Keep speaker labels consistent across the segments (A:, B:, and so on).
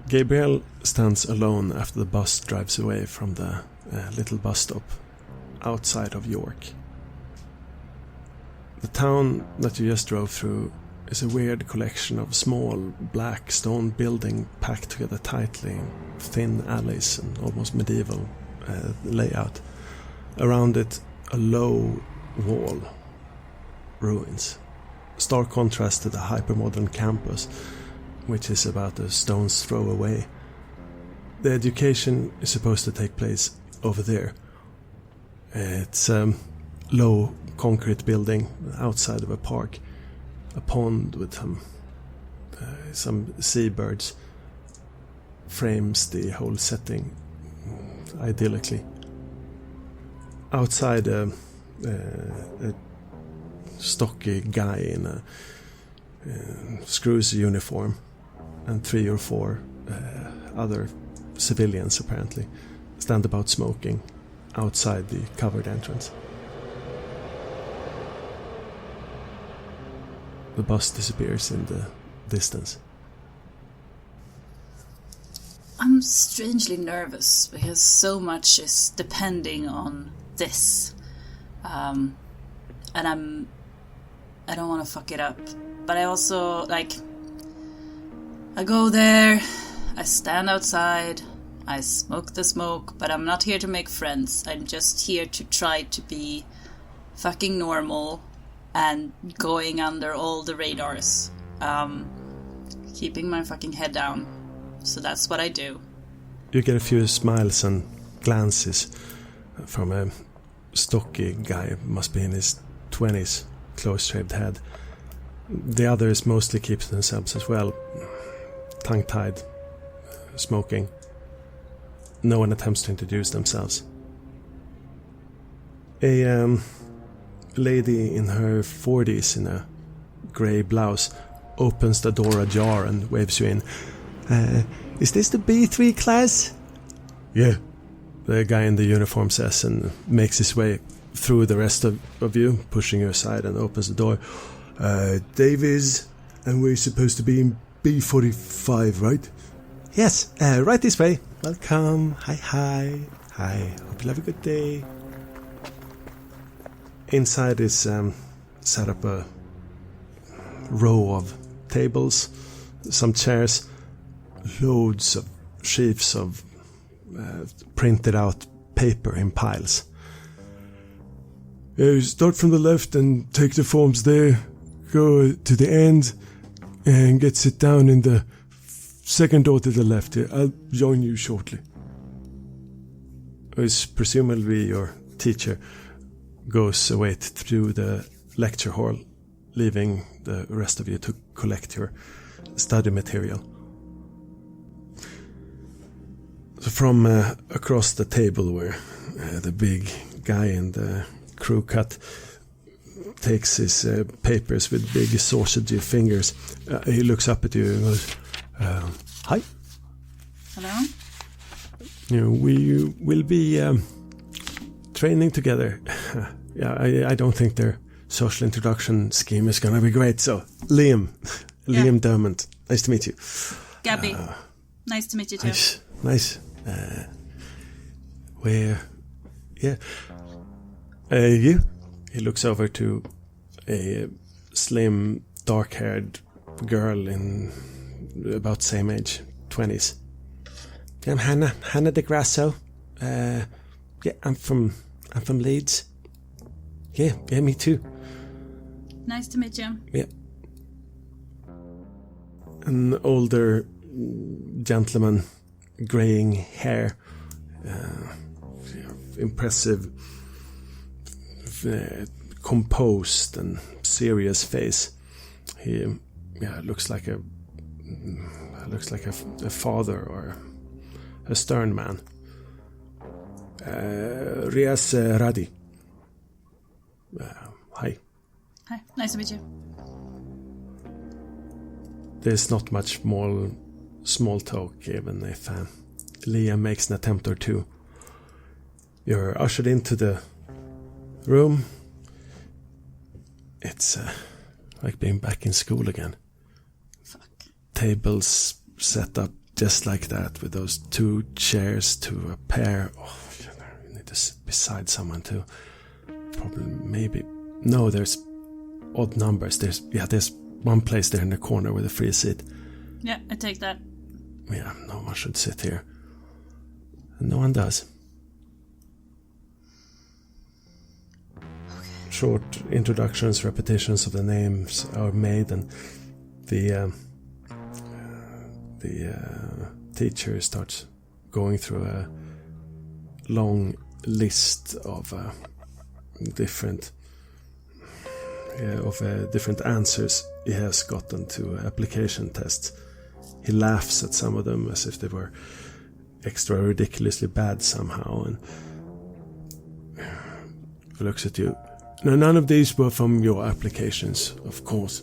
A: Gabriel stands alone after the bus drives away from the little bus stop outside of York. The town that you just drove through is a weird collection of small black stone buildings packed together tightly in thin alleys and almost medieval layout. Around it, a low wall, ruins. Stark contrast to the hypermodern campus, which is about a stone's throw away. The education is supposed to take place over there. It's a low concrete building outside of a park. A pond with some seabirds frames the whole setting idyllically. Outside, a stocky guy in a screws uniform and 3 or 4 other civilians apparently stand about smoking outside the covered entrance. The bus disappears in the distance.
B: I'm strangely nervous because so much is depending on this. And I don't want to fuck it up. But I also, I go there, I stand outside, I smoke the smoke, but I'm not here to make friends. I'm just here to try to be fucking normal and going under all the radars. Keeping my fucking head down. So that's what I do.
A: You get a few smiles and glances from a stocky guy, must be in his 20s, close-shaved head. The others mostly keep to themselves as well, tongue-tied, smoking. No one attempts to introduce themselves. A lady in her 40s in a grey blouse opens the door ajar and waves you in. Is this the B3 class? Yeah, the guy in the uniform says, and makes his way through the rest of you, pushing you aside, and opens the door. Davies, and we're supposed to be in B45, right? Yes, right this way. Welcome. Hi. Hope you have a good day. Inside is set up a row of tables, some chairs, loads of sheafs of printed out paper in piles. Start from the left and take the forms there, go to the end and sit down in the second door to the left here. I'll join you shortly. It's presumably your teacher goes away through the lecture hall, leaving the rest of you to collect your study material. So from across the table where the big guy in the crew cut takes his papers with big sausagey fingers, he looks up at you and goes, hi.
B: Hello?
A: We will be training together. I don't think their social introduction scheme is gonna be great. So, Liam Dermont, nice to meet you.
B: Gabby, nice to meet you too.
A: Nice. Where? Yeah. You? He looks over to a slim, dark-haired girl in about same age, 20s. I'm Hannah de Grasso. I'm from Leeds. Yeah, me too.
B: Nice to meet you.
A: Yeah. An older gentleman, graying hair, impressive, composed and serious face. He looks like a father or a stern man. Riaz Radi. Hi.
B: Hi, nice to meet you.
A: There's not much more small talk, even if Liam makes an attempt or two. You're ushered into the room. It's like being back in school again.
B: Fuck.
A: Tables set up just like that, with those 2 chairs to a pair. Oh, you need to sit beside someone too. Probably, maybe. No, there's odd numbers. There's one place there in the corner with a free seat.
B: Yeah, I take that.
A: Yeah, no one should sit here. And no one does. Okay. Short introductions, repetitions of the names are made, and the teacher starts going through a long list of different answers he has gotten to application tests. He laughs at some of them as if they were extra ridiculously bad somehow, and looks at you. No, none of these were from your applications, of course.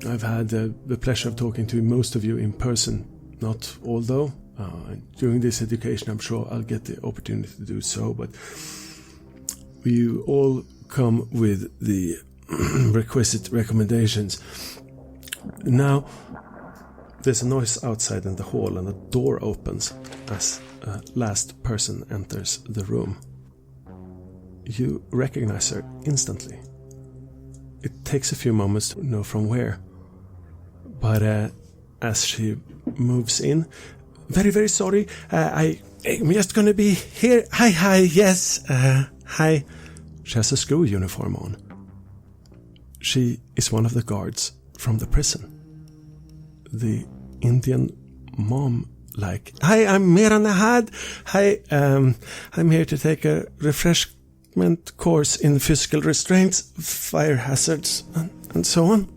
A: I've had the pleasure of talking to most of you in person, not all though. During this education, I'm sure I'll get the opportunity to do so, but you all come with the requisite recommendations. Now, there's a noise outside in the hall, and a door opens as a last person enters the room. You recognize her instantly. It takes a few moments to know from where, but as she moves in, very, very sorry, I'm just gonna be here. Hi, yes, hi. She has a school uniform on. She is one of the guards from the prison. The Indian mom, like, hi, I'm Mira Nahad. Hi, I'm here to take a refreshment course in physical restraints, fire hazards, and so on.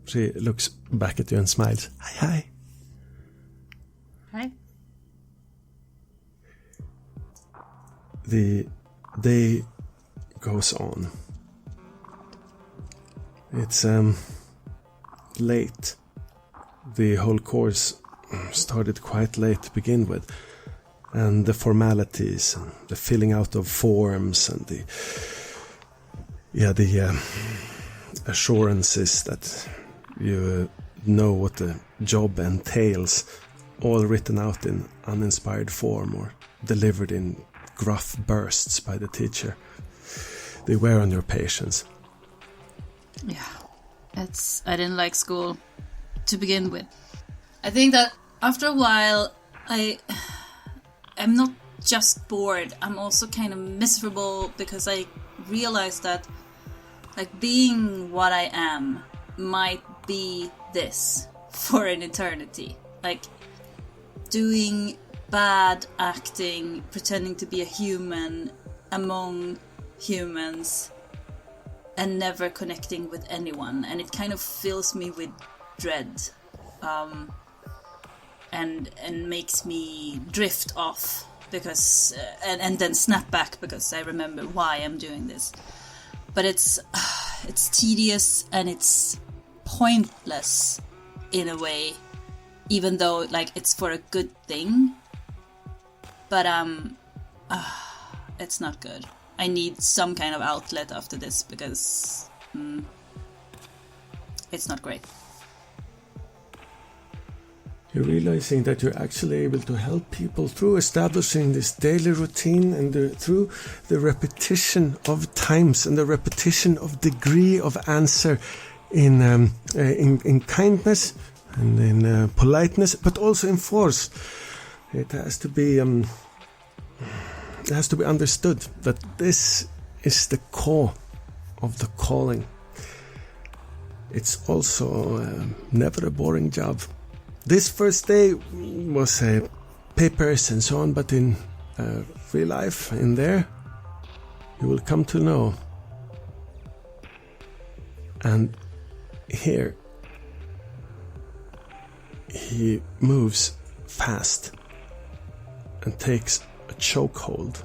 A: She looks back at you and smiles. Hi.
B: Hi.
A: The day goes on. It's late. The whole course started quite late to begin with, and the formalities and the filling out of forms and the assurances that you know what the job entails, all written out in uninspired form or delivered in gruff bursts by the teacher. They wear on your patience.
B: Yeah, I didn't like school to begin with. I think that after a while, I'm not just bored, I'm also kind of miserable, because I realized that, like, being what I am might be this for an eternity. Like, doing bad acting, pretending to be a human among humans, and never connecting with anyone, and it kind of fills me with dread, and makes me drift off, because and then snap back because I remember why I'm doing this. But it's tedious and it's pointless in a way, even though, like, it's for a good thing. But it's not good. I need some kind of outlet after this, because it's not great.
A: You're realizing that you're actually able to help people through establishing this daily routine, and through the repetition of times and the repetition of degree of answer in kindness and in politeness, but also in force. It has to be understood that this is the core of the calling. It's also never a boring job. This first day was papers and so on, but in real life, in there, you will come to know. And here, he moves fast and takes a chokehold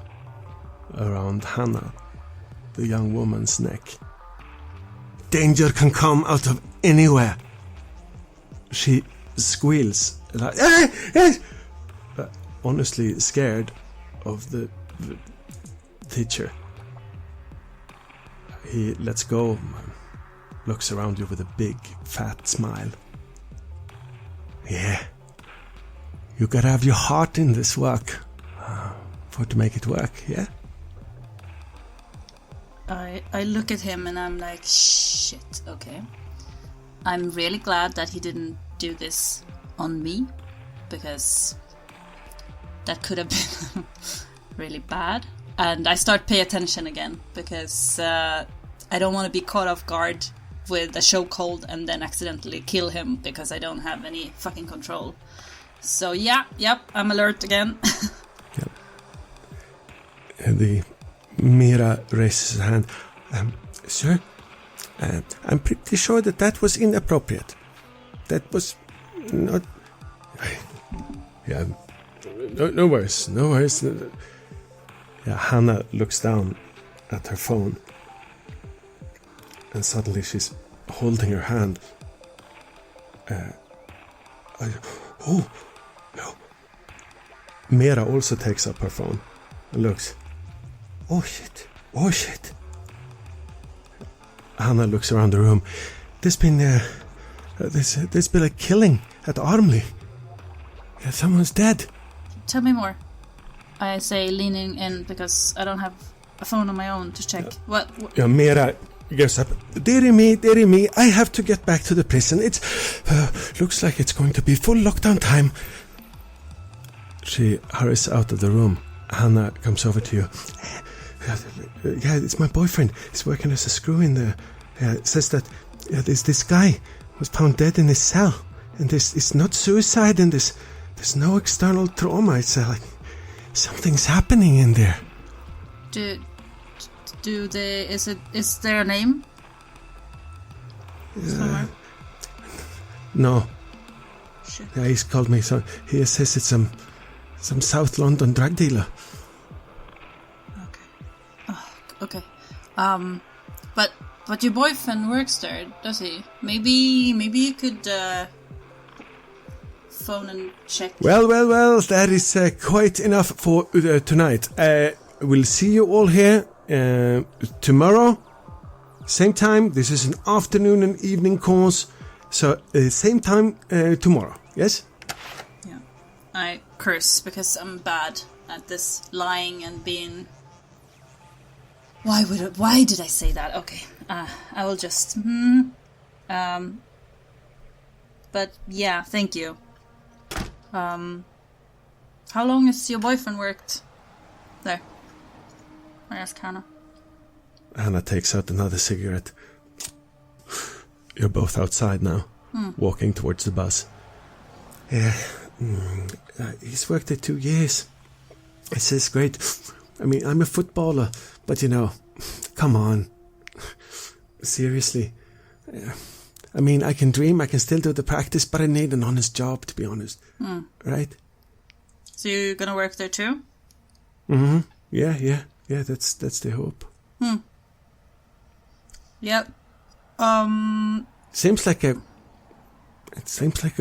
A: around Hannah, the young woman's neck. Danger can come out of anywhere. She squeals, like, honestly scared of the teacher. He lets go looks around you with a big, fat smile. Yeah. You gotta have your heart in this work. For to make it work, yeah?
B: I look at him and I'm like, shit, okay. I'm really glad that he didn't do this on me, because that could have been really bad. And I start pay attention again, because I don't want to be caught off guard with a chokehold and then accidentally kill him because I don't have any fucking control. So I'm alert again.
A: Yep. The Mira raises her hand. Sir, I'm pretty sure that was inappropriate. That was not... Yeah, no worries. Yeah, Hannah looks down at her phone. And suddenly she's holding her hand. No. Mira also takes up her phone and looks. Oh shit. Hannah looks around the room. There's been a killing at Armley. Yeah, someone's dead.
B: Tell me more. I say, leaning in, because I don't have a phone on my own to check. What?
A: Yeah, Mira gets up. Dearie me, I have to get back to the prison. It's looks like it's going to be full lockdown time. She hurries out of the room. Hannah comes over to you. Yeah, it's my boyfriend. He's working as a screw in there. Says that this guy was found dead in his cell, and it's not suicide, and there's no external trauma. It's like something's happening in there.
B: Is there a name? Somewhere?
A: No.
B: Shit.
A: Yeah, he's called me. So he says it's some South London drug dealer.
B: Okay. But your boyfriend works there, does he? Maybe you could phone and check.
A: Well, that is quite enough for tonight. We'll see you all here tomorrow. Same time. This is an afternoon and evening course. So same time tomorrow. Yes?
B: Yeah. I curse because I'm bad at this lying and being... Why did I say that? Okay. I will just... But yeah, thank you. How long has your boyfriend worked there? I ask Hannah.
A: Hannah takes out another cigarette. You're both outside now, walking towards the bus. Yeah, he's worked there 2 years. It says great. I mean, I'm a footballer, but come on. Seriously. I mean, I can dream, I can still do the practice, but I need an honest job, to be honest. Right?
B: So you're gonna work there too?
A: Mm-hmm. Yeah, that's the hope.
B: Yep.
A: Seems like a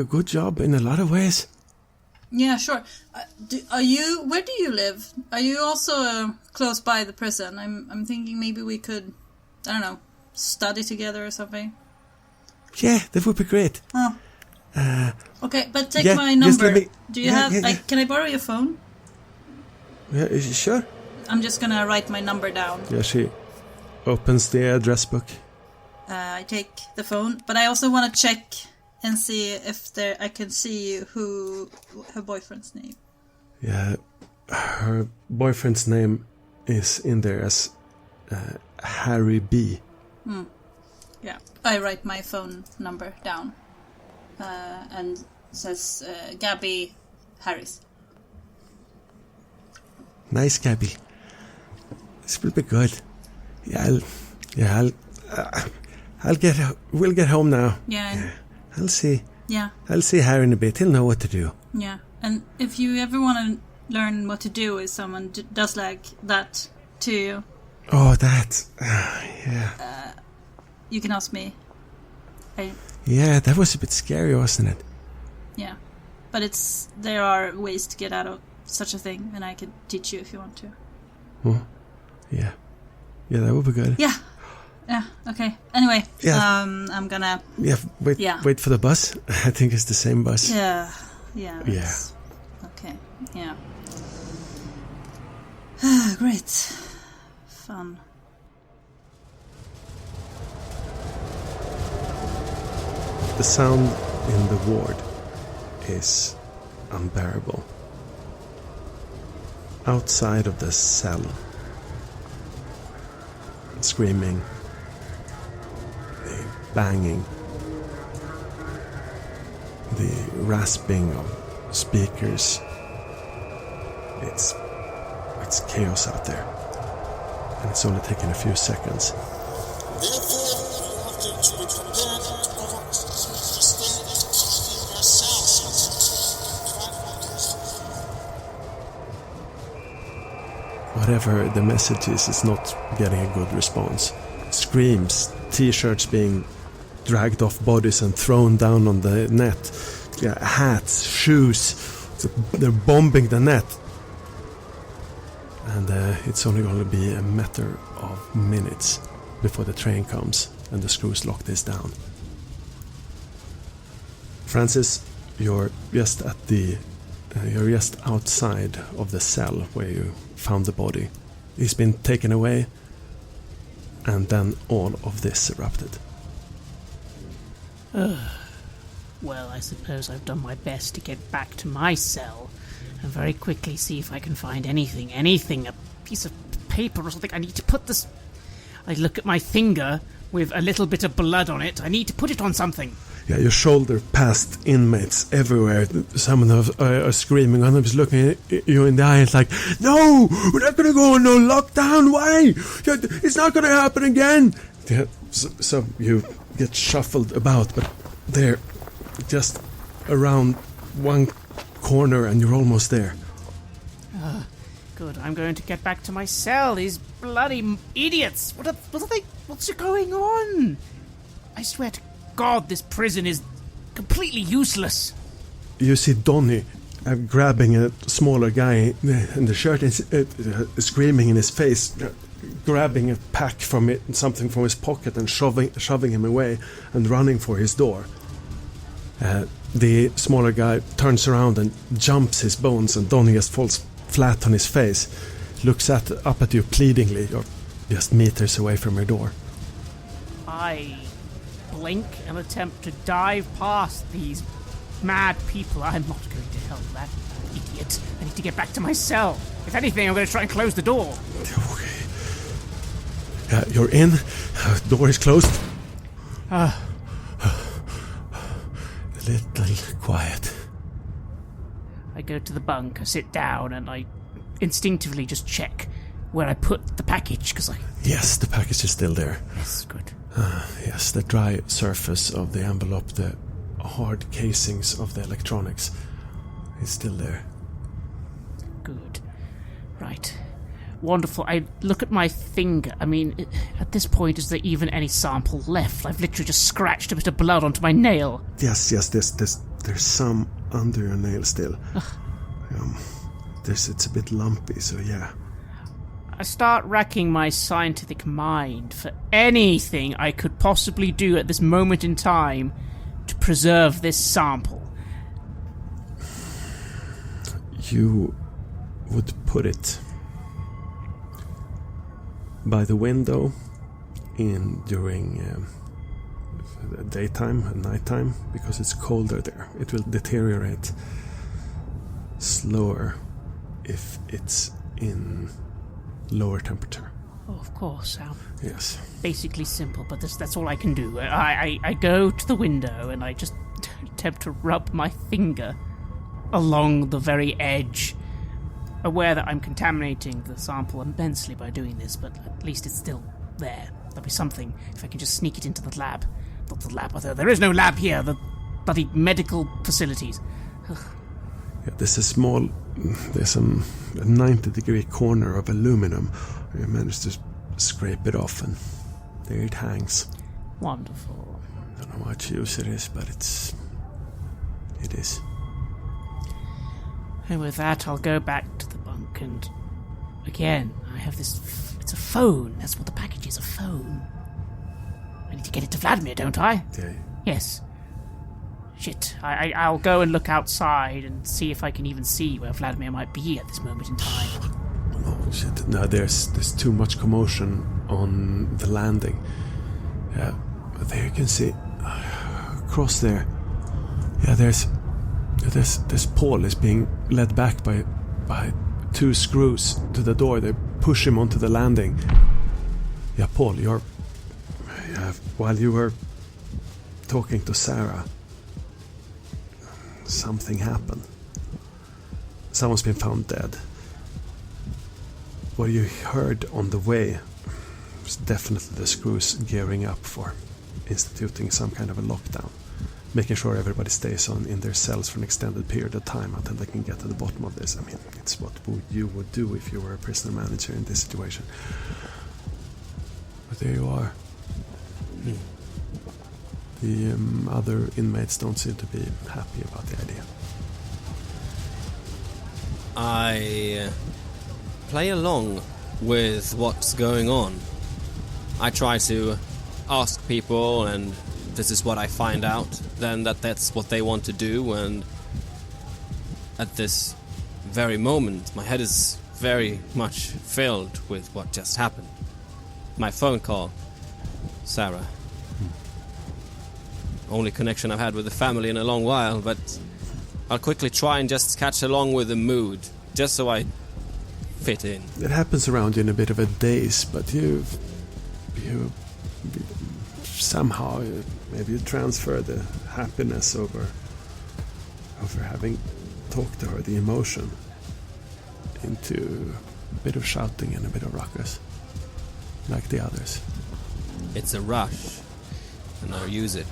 A: good job in a lot of ways.
B: Yeah, sure. Where do you live? Are you also close by the prison? I'm thinking maybe we could, I don't know, study together or something.
A: Yeah, that would be great.
B: Okay, but take my number. Do you have? Can I borrow your phone?
A: Yeah, sure.
B: I'm just gonna write my number down.
A: Yeah, she opens the address book.
B: I take the phone, but I also want to check and see if I can see who her boyfriend's name.
A: Yeah, her boyfriend's name is in there as Harry B.
B: Yeah, I write my phone number down and says Gabby Harris.
A: Nice, Gabby. This will be good. We'll get home now.
B: Yeah.
A: I'll see.
B: Yeah.
A: I'll see Harry in a bit. He'll know what to do.
B: Yeah, and if you ever want to learn what to do if someone does like that to you.
A: Oh, that. Yeah.
B: You can ask me.
A: Yeah, that was a bit scary, wasn't it?
B: Yeah, but there are ways to get out of such a thing, and I can teach you if you want to.
A: Oh, yeah. Yeah, that would be good.
B: Yeah. Yeah, okay. Anyway,
A: Yeah.
B: I'm gonna...
A: Yeah, wait for the bus. I think it's the same bus.
B: Yeah. Okay, yeah. Great. Fun.
A: The sound in the ward is unbearable. Outside of the cell, screaming, the banging, the rasping of speakers. It's chaos out there, and it's only taken a few seconds. Whatever the message is, it's not getting a good response. Screams, t-shirts being dragged off bodies and thrown down on the net. Yeah, hats, shoes. They're bombing the net. And it's only going to be a matter of minutes before the train comes and the screws lock this down. Francis, you're just outside of the cell where you found the body. He's been taken away, and then all of this erupted.
C: Well, I suppose I've done my best to get back to my cell and very quickly see if I can find anything, a piece of paper or something. I need to put this... I look at my finger with a little bit of blood on it. I need to put it on something.
A: Yeah, your shoulder passed inmates everywhere. Some of them are screaming. One of them is looking at you in the eye. It's like, no, we're not going to go on no lockdown. Why? It's not going to happen again. Yeah, so you get shuffled about, but they're just around one corner and you're almost there.
C: Good, I'm going to get back to my cell. These bloody idiots. What are they? What's going on? I swear to God, this prison is completely useless.
A: You see Donny grabbing a smaller guy in the shirt and screaming in his face, grabbing a pack from it, something from his pocket and shoving him away and running for his door. The smaller guy turns around and jumps his bones, and Donny just falls flat on his face, looks up at you pleadingly. You're just meters away from your door.
C: I blink and attempt to dive past these mad people. I'm not going to help that idiot. I need to get back to my cell. If anything, I'm going to try and close the door.
A: Okay. You're in. The door is closed. A little quiet.
C: I go to the bunk, I sit down, and I instinctively just check where I put the package, because
A: Yes, the package is still there.
C: Yes, good.
A: Yes, the dry surface of the envelope, the hard casings of the electronics is still there.
C: Good. Right. Wonderful. I look at my finger. I mean, at this point, is there even any sample left? I've literally just scratched a bit of blood onto my nail.
A: Yes, there's some under your nail still. It's a bit lumpy, so yeah.
C: I start racking my scientific mind for anything I could possibly do at this moment in time to preserve this sample.
A: You would put it by the window during daytime and nighttime, because it's colder there. It will deteriorate slower if it's in lower temperature.
C: Oh, of course.
A: Yes.
C: Basically simple, but that's all I can do. I go to the window and I just attempt to rub my finger along the very edge, aware that I'm contaminating the sample immensely by doing this, but at least it's still there. There'll be something if I can just sneak it into the lab. Not the lab, there is no lab here, the bloody medical facilities.
A: Yeah, there's a 90-degree corner of aluminum. You manage to scrape it off, and there it hangs.
C: Wonderful.
A: I don't know what use it is, but it is.
C: And with that, I'll go back to the bunk, and again, I have this... It's a phone. That's what the package is, a phone. need to get it to Vladimir, don't I?
A: Yeah.
C: Yes. Shit. I'll go and look outside and see if I can even see where Vladimir might be at this moment in time.
A: Oh shit! No, there's too much commotion on the landing. Yeah, there you can see across there. Yeah, there's Paul is being led back by 2 screws to the door. They push him onto the landing. Yeah, Paul, while you were talking to Sarah, something happened. Someone's been found dead. What you heard on the way was definitely the screws gearing up for instituting some kind of a lockdown, making sure everybody stays in their cells for an extended period of time until they can get to the bottom of this. I mean, it's what you would do if you were a prisoner manager in this situation. But there you are. The other inmates don't seem to be happy about the idea.
D: I play along with what's going on. I try to ask people, and this is what I find out, then that's what they want to do, and at this very moment my head is very much filled with what just happened. My phone call, Sarah. Only connection I've had with the family in a long while, but I'll quickly try and just catch along with the mood, just so I fit in.
A: It happens around you in a bit of a daze, but you somehow maybe you transfer the happiness over having talked to her, the emotion, into a bit of shouting and a bit of ruckus, like the others.
D: It's a rush, and I'll use it.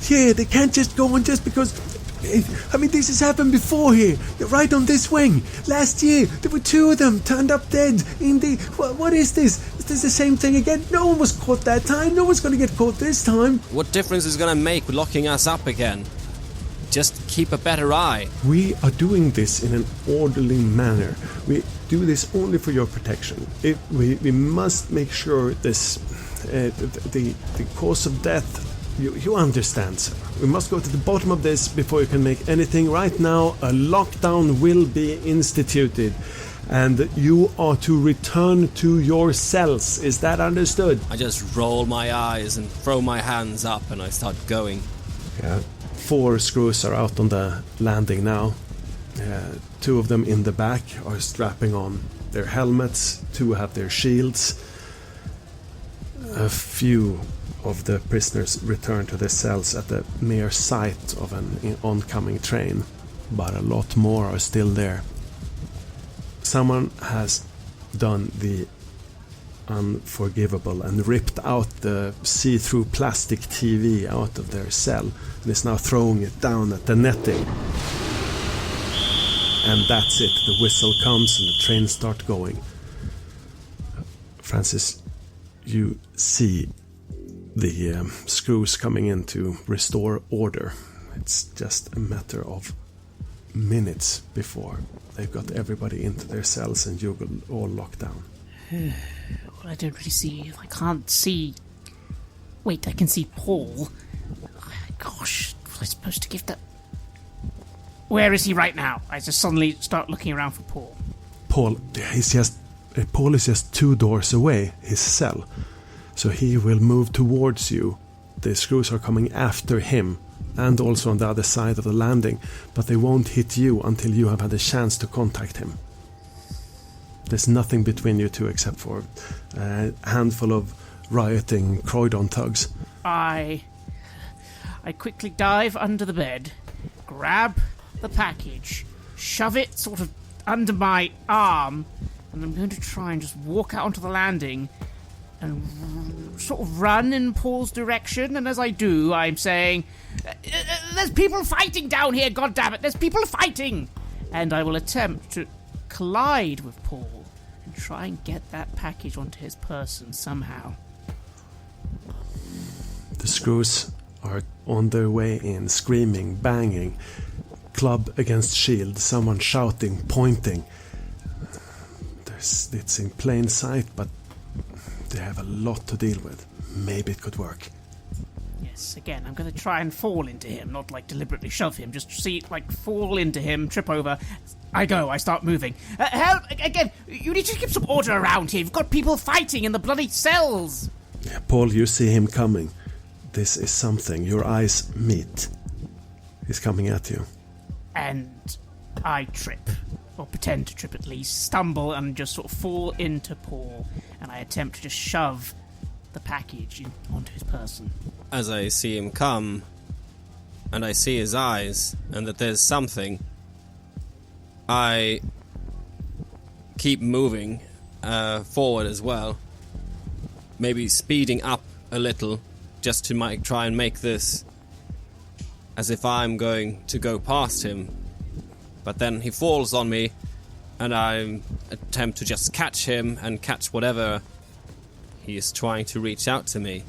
A: Yeah, they can't just go on just because... I mean, this has happened before here. Right on this wing. Last year, there were 2 of them turned up dead in the... What is this? Is this the same thing again? No one was caught that time. No one's going to get caught this time.
D: What difference is it going to make locking us up again? Just keep a better eye.
A: We are doing this in an orderly manner. We do this only for your protection. We must make sure this... the cause of death... You understand, sir. We must go to the bottom of this before you can make anything. Right now, a lockdown will be instituted, and you are to return to your cells. Is that understood?
D: I just roll my eyes and throw my hands up, and I start going.
A: Yeah. 4 screws are out on the landing now. 2 of them in the back are strapping on their helmets. 2 have their shields. A few of the prisoners return to their cells at the mere sight of an oncoming train, but a lot more are still there. Someone has done the unforgivable and ripped out the see-through plastic TV out of their cell and is now throwing it down at the netting. And that's it. The whistle comes and the train starts going. Francis, you see the screws coming in to restore order. It's just a matter of minutes before they've got everybody into their cells and you will all locked down.
C: Well, I don't really see... I can't see... Wait, I can see Paul. Gosh, was I supposed to give that... Where is he right now? I just suddenly start looking around for Paul.
A: Paul is just 2 doors away, his cell. So he will move towards you. The screws are coming after him and also on the other side of the landing, but they won't hit you until you have had a chance to contact him. There's nothing between you two except for a handful of rioting Croydon thugs.
C: I quickly dive under the bed, grab the package, shove it sort of under my arm, and I'm going to try and just walk out onto the landing and sort of run in Paul's direction, and as I do, I'm saying, there's people fighting down here, goddammit, there's people fighting! And I will attempt to collide with Paul and try and get that package onto his person somehow.
A: The screws are on their way in, screaming, banging, club against shield, someone shouting, pointing. It's in plain sight, but they have a lot to deal with. maybe it could work.
C: Yes, again, I'm going to try and fall into him, not like deliberately shove him, just see, like, fall into him, trip over. I start moving. Help! Again, you need to keep some order around here. You've got people fighting in the bloody cells.
A: Yeah, Paul, you see him coming. This is something. Your eyes meet. He's coming at you.
C: And I trip, or pretend to trip at least, stumble and just sort of fall into Paul, and I attempt to just shove the package onto his person.
D: As I see him come, and I see his eyes, and that there's something, I keep moving forward as well, maybe speeding up a little, just to try and make this as if I'm going to go past him. But then he falls on me, and I attempt to just catch him and catch whatever he is trying to reach out to me.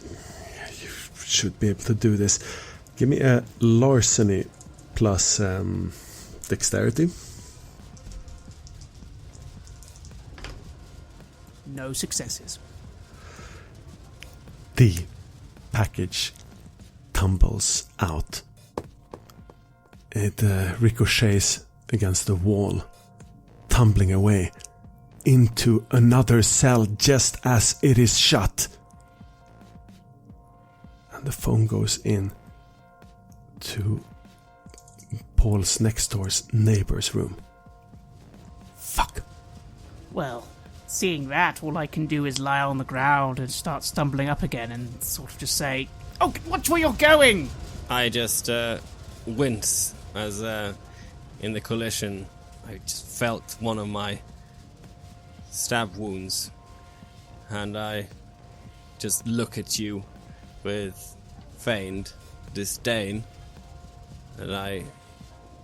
A: You should be able to do this. Give me a larceny plus dexterity.
C: No successes.
A: The package tumbles out. It ricochets against the wall, tumbling away into another cell just as it is shut. And the phone goes in to Paul's next door's neighbor's room. Fuck.
C: Well, seeing that, all I can do is lie on the ground and start stumbling up again and sort of just say, "Oh, watch where you're going!"
D: I just wince as in the collision I just felt one of my stab wounds, and I just look at you with feigned disdain, and I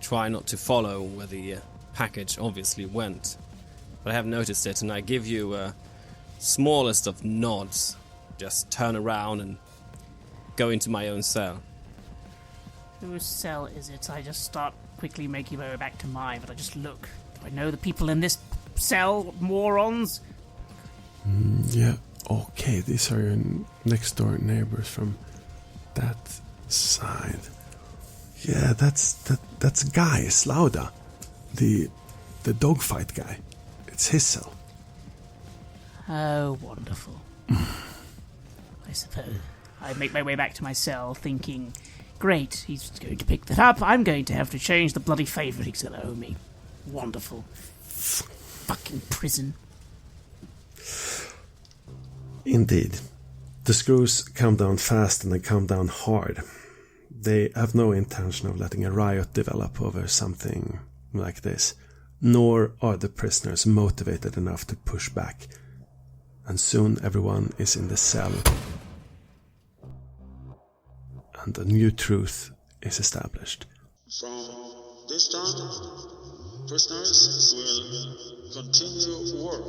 D: try not to follow where the package obviously went, but I have noticed it, and I give you a smallest of nods, just turn around and go into my own cell.
C: Whose cell is it? I just start quickly making my way back to mine, but I just look. Do I know the people in this cell, morons?
A: Yeah, okay, these are your next door neighbors from that side. Yeah, that's Guy Slauda, the dogfight guy. It's his cell.
C: Oh, wonderful. I suppose. I make my way back to my cell, thinking, great, he's going to pick that up. I'm going to have to change the bloody favour he's going to owe me. Wonderful. Fucking prison.
A: Indeed. The screws come down fast and they come down hard. They have no intention of letting a riot develop over something like this, nor are the prisoners motivated enough to push back. And soon everyone is in the cell, and a new truth is established.
E: From this time, prisoners will continue work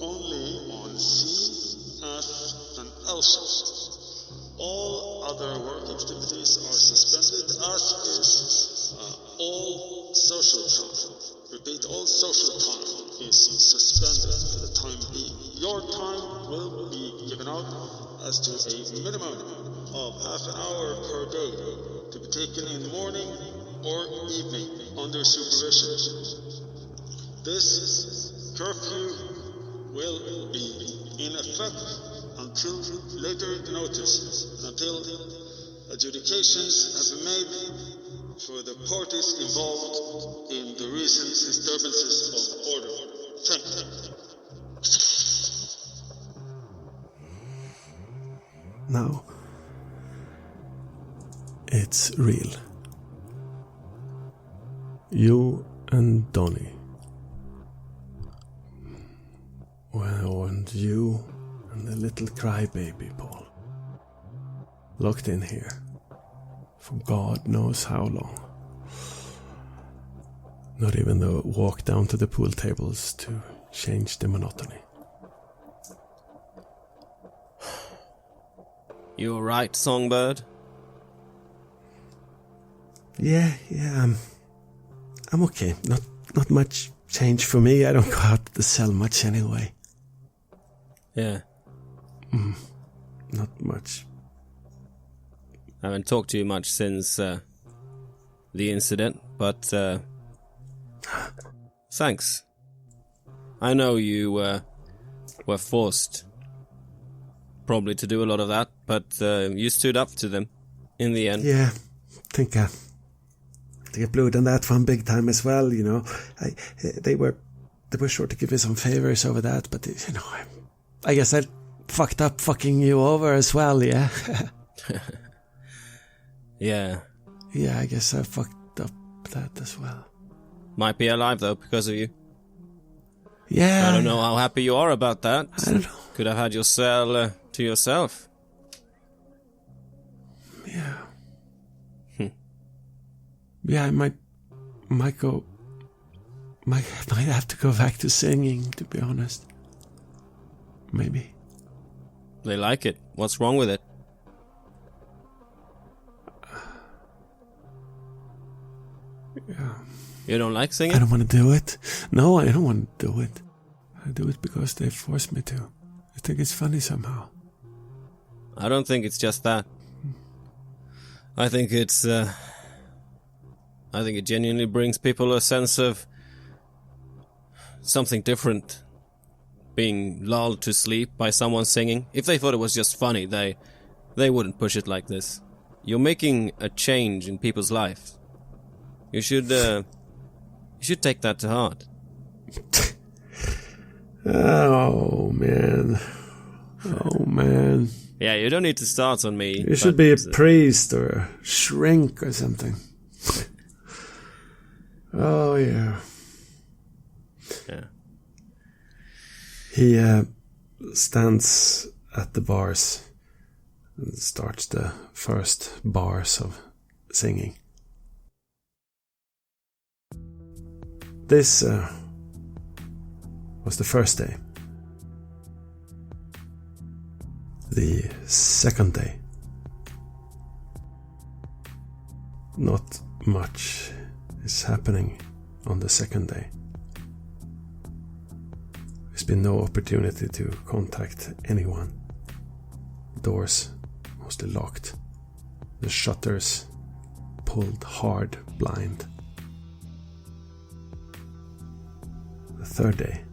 E: only on C, F, and L shifts. All other work activities are suspended, as is all social time. Repeat, all social time is suspended for the time being. Your time will be given out as to a minimum of half an hour per day to be taken in the morning or evening under supervision. This curfew will be in effect until later notice, until adjudications have been made for the parties involved in the recent disturbances of order. Thank you.
A: Now, it's real. You and Donnie. Well, and you and the little crybaby Paul. Locked in here. For God knows how long. Not even the walk down to the pool tables to change the monotony.
D: You alright, Songbird?
A: Yeah, I'm okay. Not much change for me. I don't go out to the cell much anyway.
D: Yeah.
A: Not much.
D: I haven't talked to you much since the incident, but thanks. I know you were forced probably to do a lot of that, but you stood up to them in the end.
A: Yeah, I think I blew it on that one big time as well, you know. They were sure to give me some favors over that, but, you know, I guess I fucked up fucking you over as well, yeah?
D: Yeah.
A: Yeah, I guess I fucked up that as well.
D: Might be alive, though, because of you.
A: Yeah.
D: I don't know how happy you are about that.
A: I don't know.
D: Could have had your cell to yourself.
A: Yeah. Yeah, I might have to go back to singing, to be honest. Maybe.
D: They like it. What's wrong with it?
A: Yeah.
D: You don't like singing?
A: I don't want to do it. No, I don't want to do it. I do it because they force me to. I think it's funny somehow.
D: I don't think it's just that. I think it's... I think it genuinely brings people a sense of something different. Being lulled to sleep by someone singing. If they thought it was just funny, they wouldn't push it like this. You're making a change in people's lives. You should take that to heart.
A: Oh, man. Oh, man.
D: Yeah, you don't need to start on me.
A: You should be a priest or a shrink or something. Oh, yeah.
D: Yeah.
A: He stands at the bars and starts the first bars of singing. This was the first day. The second day. Not much is happening on the second day. There's been no opportunity to contact anyone. Doors mostly locked. The shutters pulled hard blind. The third day.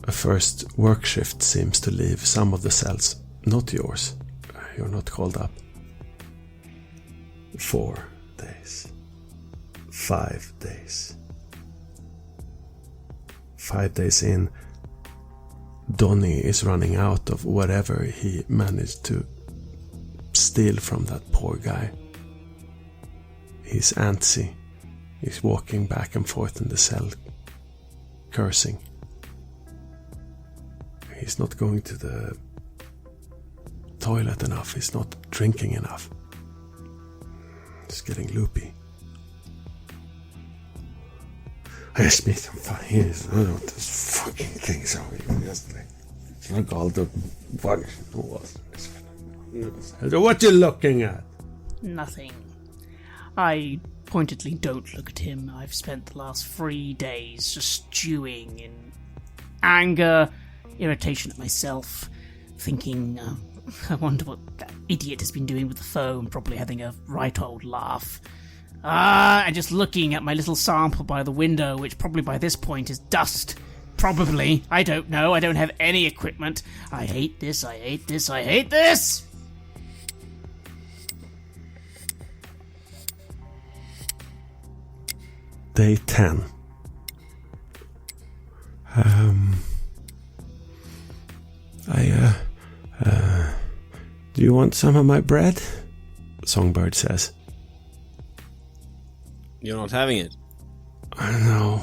A: A first work shift seems to leave some of the cells, not yours. You're not called up. 4 days. 5 days. 5 days in, Donny is running out of whatever he managed to steal from that poor guy. He's antsy. He's walking back and forth in the cell, cursing. He's not going to the toilet enough. He's not drinking enough. He's getting loopy. I just made some fun. I don't know what this fucking thing is. Just like, look all the bugs. What you looking at?
C: Nothing. I pointedly don't look at him. I've spent the last 3 days just stewing in anger, irritation at myself, thinking, I wonder what that idiot has been doing with the phone, probably having a right old laugh. And just looking at my little sample by the window, which probably by this point is dust. Probably. I don't know. I don't have any equipment. I hate this. I hate this. I hate this!
A: Day 10. Do you want some of my bread? Songbird says.
D: You're not having it?
A: No,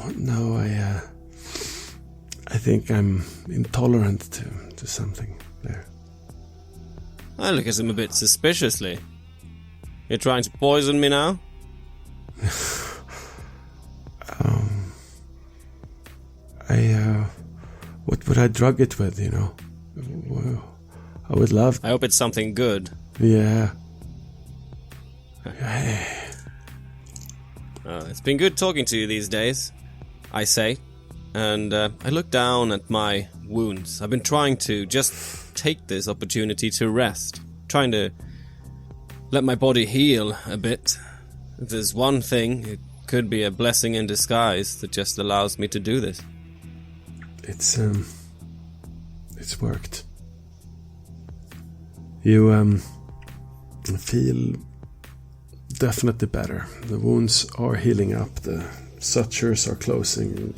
A: I think I'm intolerant to something there.
D: I look at him a bit suspiciously. You're trying to poison me now?
A: What would I drug it with, you know? I would love...
D: I hope it's something good.
A: Yeah.
D: It's been good talking to you these days, I say. and I look down at my wounds. I've been trying to just take this opportunity to rest, trying to let my body heal a bit. If there's one thing, it could be a blessing in disguise that just allows me to do this.
A: It's worked. You feel definitely better. The wounds are healing up, the sutures are closing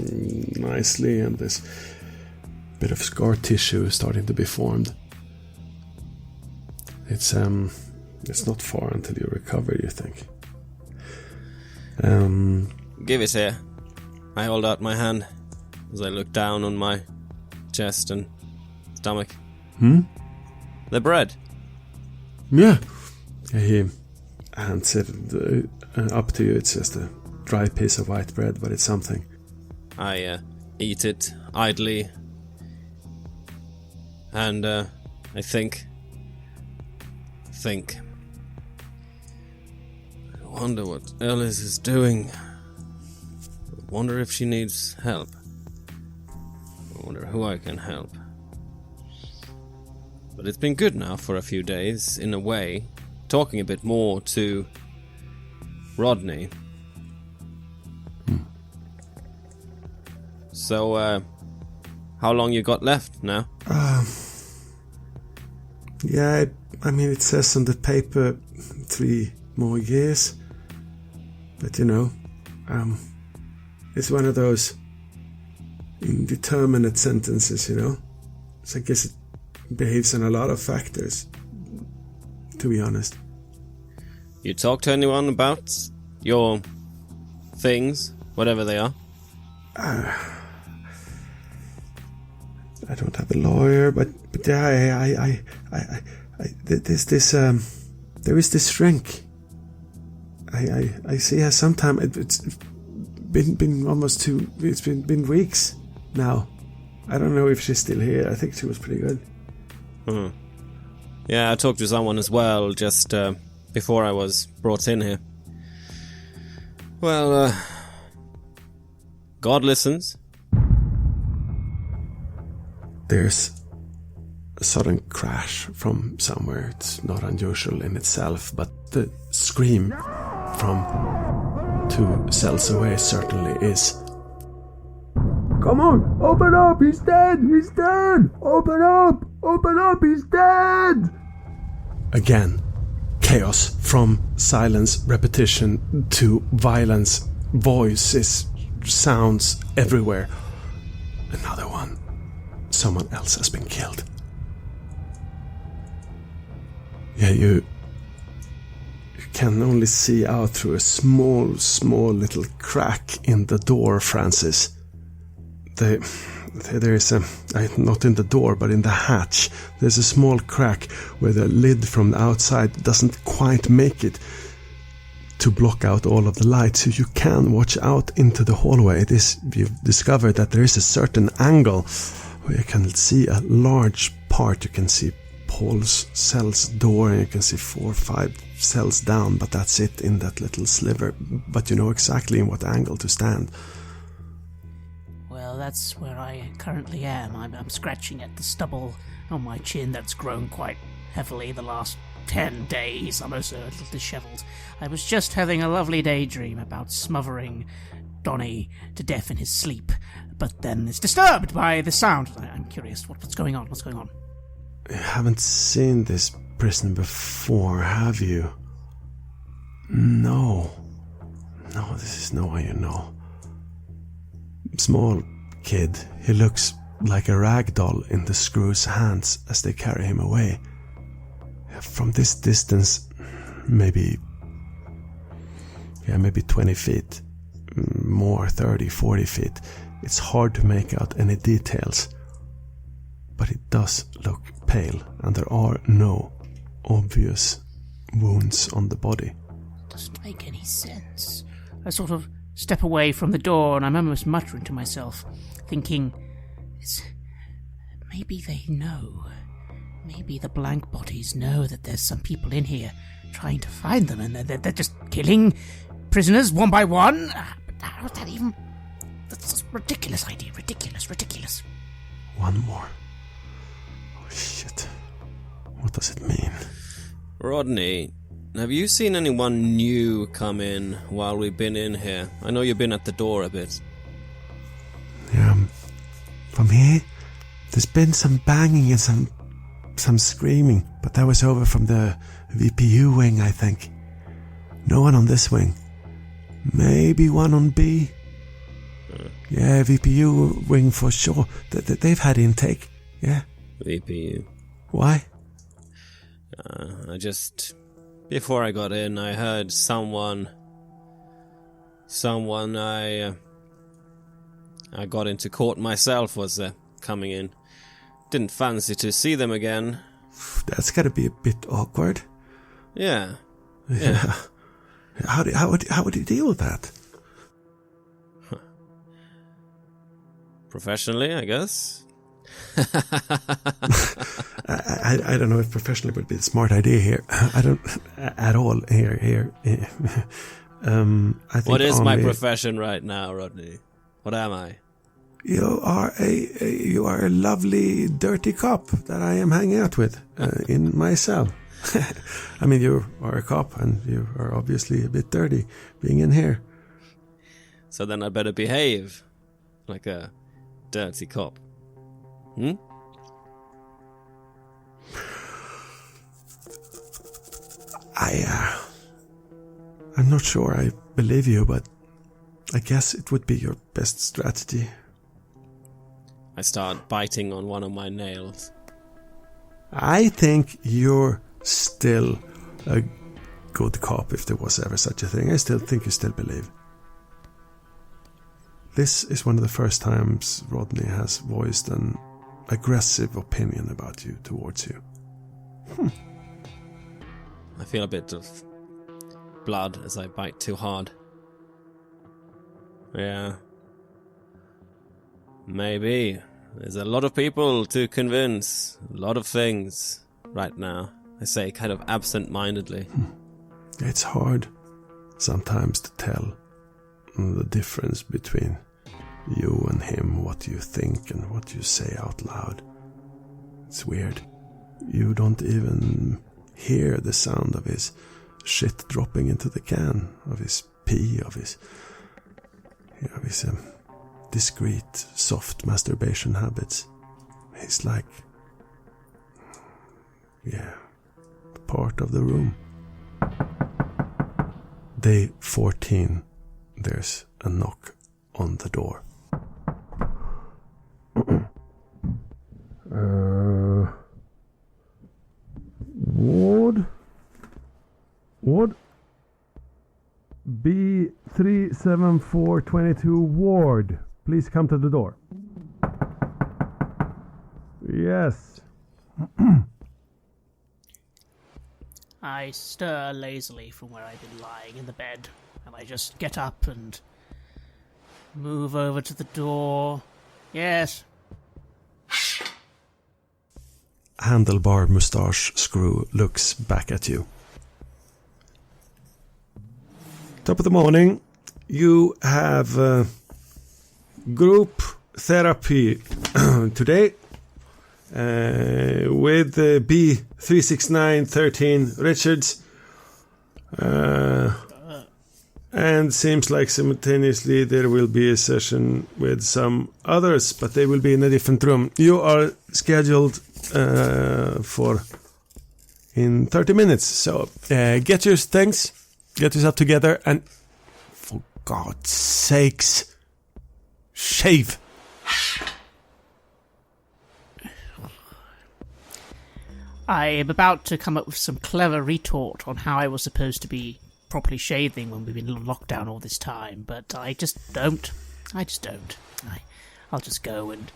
A: nicely, and this bit of scar tissue is starting to be formed. It's not far until you recover, you think.
D: Give it here. I hold out my hand as I look down on my chest and stomach. The bread.
A: Yeah. He hands it up to you. It's just a dry piece of white bread, but it's something.
D: I eat it idly, and I think. I wonder what Ellis is doing. I wonder if she needs help. I wonder who I can help. But it's been good now for a few days, in a way. Talking a bit more to Rodney. So, how long you got left now?
A: Yeah, I mean, it says on the paper 3 more years. But it's one of those indeterminate sentences, So I guess it behaves on a lot of factors, to be honest.
D: You talk to anyone about your things, whatever they are?
A: I don't have a lawyer, but yeah, there is this shrink. I see her sometime. It's been almost it's been weeks now. I don't know if she's still here. I think she was pretty good.
D: Yeah, I talked to someone as well just before I was brought in here. Well, God listens.
A: There's a sudden crash from somewhere. It's not unusual in itself, but the scream from 2 cells away certainly is. Come on, open up, he's dead, open up, he's dead. Again, chaos from silence, repetition to violence, voices, sounds everywhere. Another one. Someone else has been killed. Yeah, you can only see out through a small little crack in the door, Francis. There is not in the door, but in the hatch. There's a small crack where the lid from the outside doesn't quite make it to block out all of the light, so you can watch out into the hallway. You've discovered that there is a certain angle where you can see a large part. You can see Paul's cell's door, and you can see 4 or 5 cells down, but that's it in that little sliver. But you know exactly in what angle to stand.
C: Well, that's where I currently am. I'm scratching at the stubble on my chin that's grown quite heavily the last 10 days. I'm also a little dishevelled. I was just having a lovely daydream about smothering Donny to death in his sleep, but then it's disturbed by the sound. I'm curious, what's going on? What's going on?
A: You haven't seen this prison before, have you? No, this is no one you know. Small kid, he looks like a rag doll in the screw's hands as they carry him away. From this distance, maybe 20 feet, more 30, 40 feet. It's hard to make out any details, but it does look pale, and there are no obvious wounds on the body.
C: Doesn't make any sense. I sort of step away from the door, and I'm almost muttering to myself, thinking, maybe they know. Maybe the blank bodies know that there's some people in here trying to find them, and they're just killing prisoners one by one. How is that even... That's ridiculous idea. Ridiculous.
A: One more. Oh, shit. What does it mean?
D: Rodney, have you seen anyone new come in while we've been in here? I know you've been at the door a bit.
A: From here, there's been some banging and some screaming, but that was over from the VPU wing, I think. No one on this wing. Maybe one on B. Yeah, VPU wing for sure. They've had intake. Yeah.
D: VPU.
A: Why?
D: Before I got in, I heard someone I got into court myself was coming in. Didn't fancy to see them again.
A: That's gotta be a bit awkward.
D: Yeah.
A: How would you deal with that?
D: Professionally, I guess.
A: I don't know if professionally would be a smart idea here. I don't at all here. I think
D: what is my profession right now, Rodney? What am I?
A: You are a lovely dirty cop that I am hanging out with in my cell. I mean, you are a cop and you are obviously a bit dirty being in here.
D: So then I better behave like a dirty cop.
A: I'm not sure I believe you, but I guess it would be your best strategy.
D: I start biting on one of my nails.
A: I think you're still a good cop if there was ever such a thing. I still think you still believe. This is one of the first times Rodney has voiced an aggressive opinion about you, towards you.
D: I feel a bit of blood as I bite too hard. Yeah. Maybe. There's a lot of people to convince. A lot of things right now. I say kind of absent-mindedly.
A: It's hard sometimes to tell the difference between you and him, what you think and what you say out loud. It's weird. You don't even hear the sound of his shit dropping into the can, of his pee, of his discreet, soft masturbation habits. He's like, part of the room. Day 14, there's a knock on the door. Ward? B37422 Ward. Please come to the door. Yes.
C: I stir lazily from where I've been lying in the bed, and I just get up and move over to the door. Yes.
A: Handlebar mustache screw looks back at you. Top of the morning. You have group therapy today with B36913 Richards. And seems like simultaneously there will be a session with some others, but they will be in a different room. You are scheduled for in 30 minutes, so get your things, get yourself together, and for God's sakes, shave.
C: I am about to come up with some clever retort on how I was supposed to be properly shaving when we've been in lockdown all this time, but I just don't. I'll just go and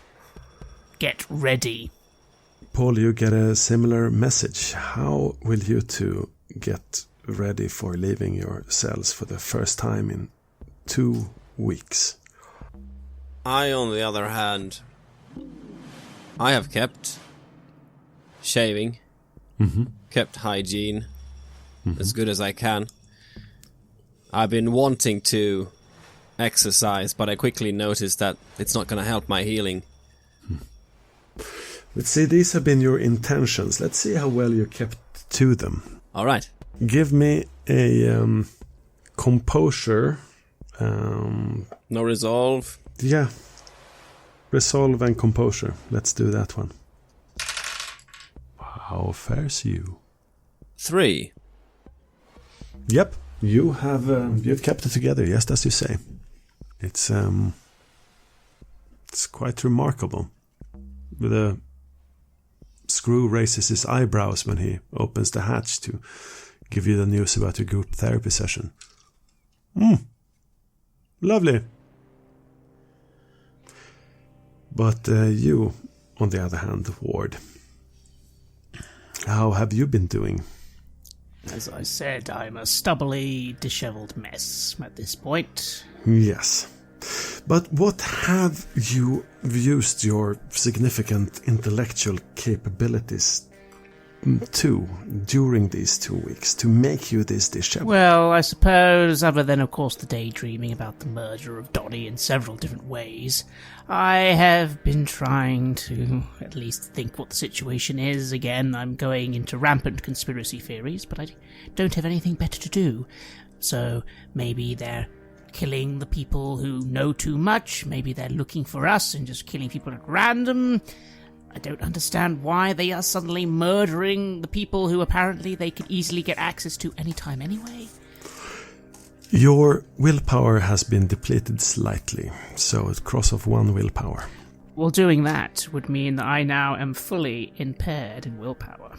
C: get ready.
A: Paul, you get a similar message. How will you two get ready for leaving your cells for the first time in 2 weeks?
D: I, on the other hand, I have kept shaving, kept hygiene as good as I can. I've been wanting to exercise, but I quickly noticed that it's not going to help my healing.
A: Let's see, these have been your intentions. Let's see how well you kept to them.
D: All right.
A: Give me a composure.
D: No resolve.
A: Yeah. Resolve and composure. Let's do that one. How fares you?
D: 3.
A: Yep. You've kept it together, just as you say. It's quite remarkable. The screw raises his eyebrows when he opens the hatch to give you the news about your group therapy session. Lovely. But you, on the other hand, Ward, how have you been doing?
C: As I said, I'm a stubbly, dishevelled mess at this point.
A: Yes. But what have you used your significant intellectual capabilities to during these 2 weeks to make you this disheveled?
C: Well, I suppose, other than, of course, the daydreaming about the murder of Donnie in several different ways, I have been trying to at least think what the situation is. Again, I'm going into rampant conspiracy theories, but I don't have anything better to do. So maybe they're killing the people who know too much, maybe they're looking for us and just killing people at random. I don't understand why they are suddenly murdering the people who apparently they could easily get access to anytime anyway.
A: Your willpower has been depleted slightly, so a cross of 1 willpower.
C: Well, doing that would mean that I now am fully impaired in willpower.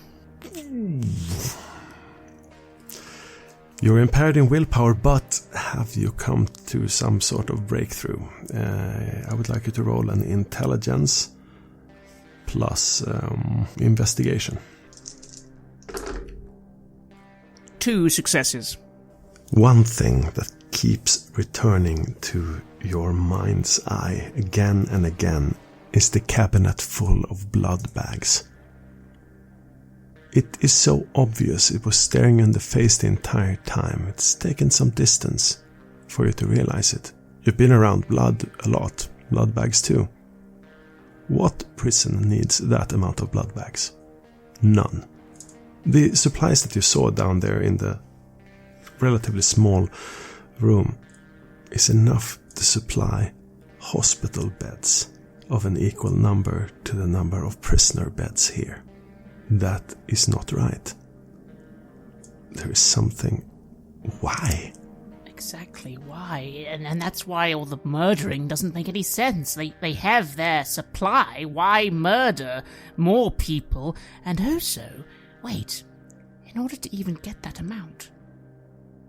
A: You're impaired in willpower, but have you come to some sort of breakthrough? I would like you to roll an intelligence plus investigation.
C: 2 successes.
A: One thing that keeps returning to your mind's eye again and again is the cabinet full of blood bags. It is so obvious it was staring you in the face the entire time. It's taken some distance for you to realize it. You've been around blood a lot, blood bags too. What prison needs that amount of blood bags? None. The supplies that you saw down there in the relatively small room is enough to supply hospital beds of an equal number to the number of prisoner beds here. That is not right. There is something. Why?
C: Exactly why? And that's why all the murdering doesn't make any sense. They have their supply. Why murder more people? And also, wait, in order to even get that amount,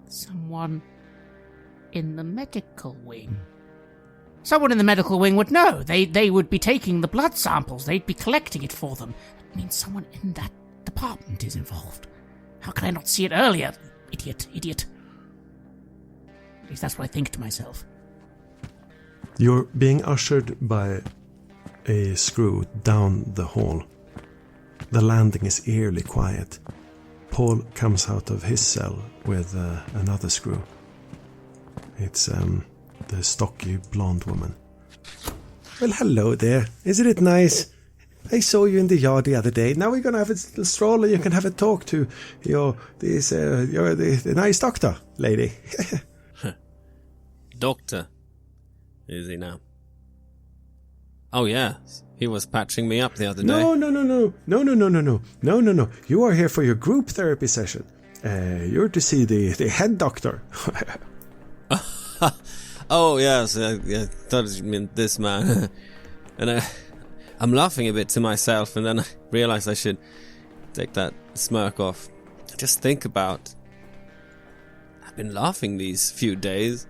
C: someone in the medical wing. Someone in the medical wing would know. They would be taking the blood samples. They'd be collecting it for them. That means someone in that department is involved. How can I not see it earlier? Idiot. At least that's what I think to myself.
A: You're being ushered by a screw down the hall. The landing is eerily quiet. Paul comes out of his cell with another screw. It's the stocky blonde woman. Well, hello there. Isn't it nice? I saw you in the yard the other day. Now we're going to have a little stroll and you can have a talk to the nice doctor lady.
D: Doctor, is he now? Oh yeah, he was patching me up the other day.
A: No. You are here for your group therapy session. You're to see the head doctor.
D: Oh yes, I thought you meant this man. And I'm laughing a bit to myself, and then I realize I should take that smirk off. Just think about, I've been laughing these few days.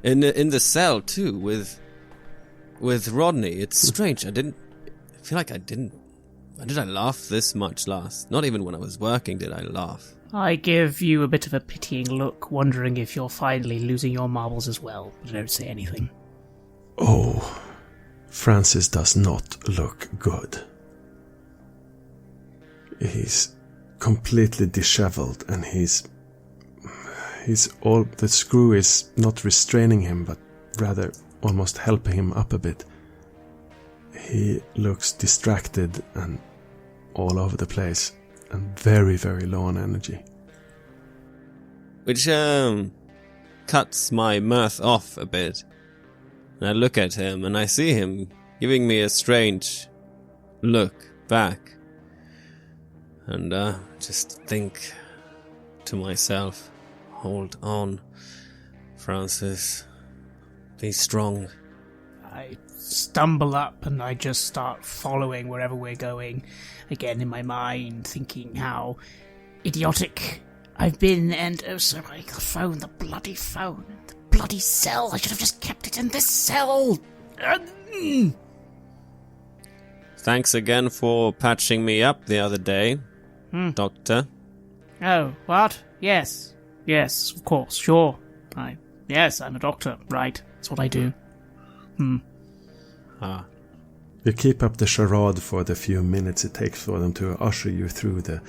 D: In the cell too, with Rodney. It's strange. I feel like I didn't. When did I laugh this much last? Not even when I was working did I laugh.
C: I give you a bit of a pitying look, wondering if you're finally losing your marbles as well, but I don't say anything.
A: Oh, Francis does not look good. He's completely disheveled, and the screw is not restraining him, but rather almost helping him up a bit. He looks distracted and all over the place and very, very low on energy.
D: Which cuts my mirth off a bit. And I look at him and I see him giving me a strange look back. And just think to myself, hold on, Francis. Be strong.
C: I stumble up and I just start following wherever we're going. Again in my mind, thinking how idiotic I've been, and also like the phone, the bloody cell. I should have just kept it in this cell.
D: Thanks again for patching me up the other day, Doctor.
C: Oh, what? Yes, of course, sure. Yes, I'm a doctor, right? That's what I do.
A: You keep up the charade for the few minutes it takes for them to usher you through the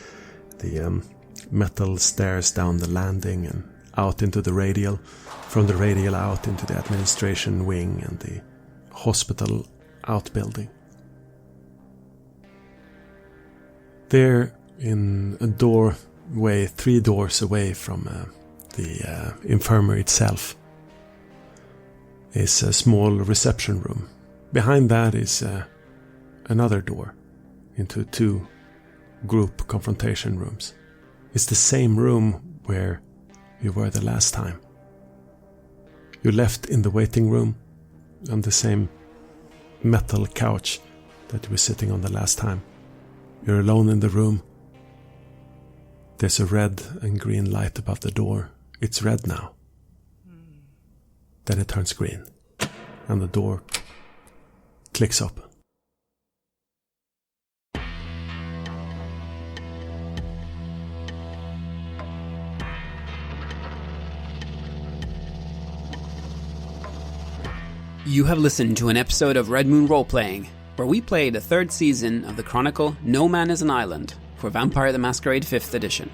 A: metal stairs down the landing and out into the radial, from the radial out into the administration wing and the hospital outbuilding. There, in a doorway 3 doors away from the infirmary itself, is a small reception room. Behind that is another door into 2 group confrontation rooms. It's the same room where you were the last time. You left in the waiting room on the same metal couch that you were sitting on the last time. You're alone in the room. There's a red and green light above the door. It's red now. Then it turns green, and the door clicks open.
F: You have listened to an episode of Red Moon Roleplaying, where we played the 3rd season of the chronicle No Man is an Island for Vampire the Masquerade 5th edition.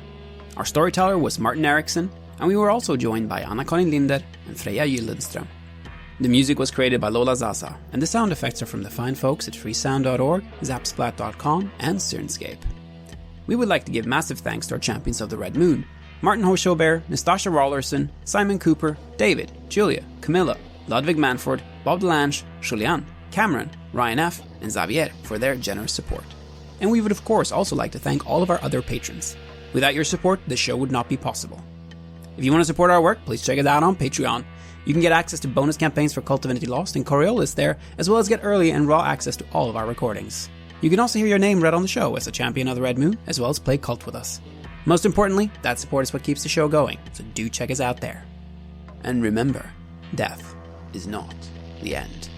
F: Our storyteller was Martin Ericsson, and we were also joined by Anna-Karin Linder and Freja Gyldenstrøm. The music was created by Lola Zaza, and the sound effects are from the fine folks at freesound.org, zapsplat.com, and Syrinscape. We would like to give massive thanks to our champions of the Red Moon: Martin Heuschober, Nastasia Raulerson, Simon Cooper, David, Julia, Camilla, Ludwig Manford, Bob Lange, Julián, Cameron, Ryan F., and Xabier for their generous support. And we would of course also like to thank all of our other patrons. Without your support, this show would not be possible. If you want to support our work, please check it out on Patreon. You can get access to bonus campaigns for Cult Divinity Lost and Coriolis there, as well as get early and raw access to all of our recordings. You can also hear your name read on the show as a champion of the Red Moon, as well as play Cult with us. Most importantly, that support is what keeps the show going, so do check us out there. And remember, death is not the end.